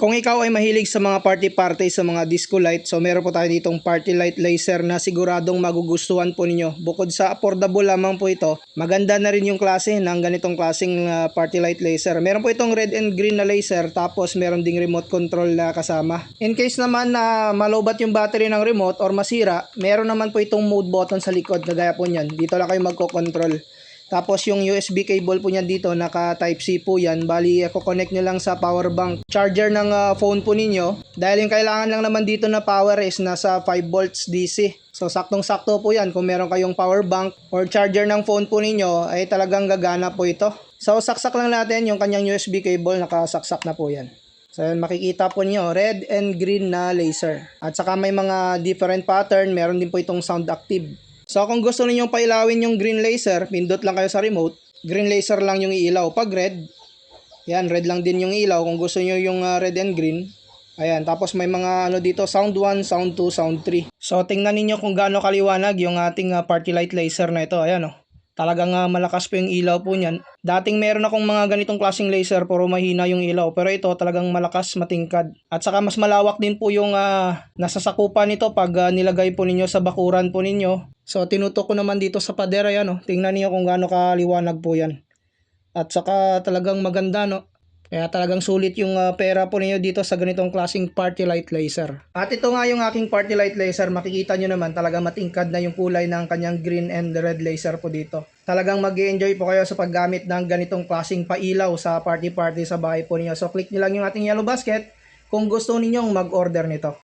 Kung ikaw ay mahilig sa mga party-party sa mga disco light, so meron po tayo ditong party light laser na siguradong magugustuhan po ninyo. Bukod sa affordable lamang po ito, maganda na rin yung klase ng ganitong klaseng party light laser. Meron po itong red and green na laser, tapos meron ding remote control na kasama. In case naman na malobat yung battery ng remote or masira, meron naman po itong mode button sa likod, kagaya po nyan. Dito lang kayo magko-control. Tapos yung USB cable po niyan dito, naka Type-C po yan. Bali, i-connect nyo lang sa power bank charger ng phone po ninyo. Dahil yung kailangan lang naman dito na power is nasa 5 volts DC. So, saktong-sakto po yan. Kung meron kayong power bank or charger ng phone po ninyo, ay talagang gagana po ito. So, saksak lang natin yung kanyang USB cable. Nakasaksak na po yan. So, yun, makikita po niyo red and green na laser. At saka may mga different pattern. Meron din po itong sound active. So kung gusto ninyong pailawin yung green laser, pindot lang kayo sa remote. Green laser lang yung ilaw. Pag red, yan, red lang din yung ilaw. Kung gusto niyo yung red and green, ayan. Tapos may mga ano dito, sound 1, sound 2, sound 3. So tingnan niyo kung gaano kaliwanag yung ating party light laser na ito. Ayan, oh. Talagang malakas po yung ilaw po niyan. Dating meron akong mga ganitong klaseng laser pero mahina yung ilaw. Pero ito talagang malakas, matingkad. At saka mas malawak din po yung nasasakupan nito pag nilagay po ninyo sa bakuran po ninyo. So tinutok ko naman dito sa pader. Ayan, oh. Tingnan niyo kung gaano kaliwanag po yan. At saka talagang maganda, no? Kaya talagang sulit yung pera po ninyo dito sa ganitong klaseng party light laser. At ito nga yung aking party light laser. Makikita nyo naman talaga matingkad na yung kulay ng kanyang green and red laser po dito. Talagang mag-i-enjoy po kayo sa paggamit ng ganitong klaseng pailaw sa party sa bahay po ninyo. So click nyo lang yung ating yellow basket kung gusto ninyong mag-order nito.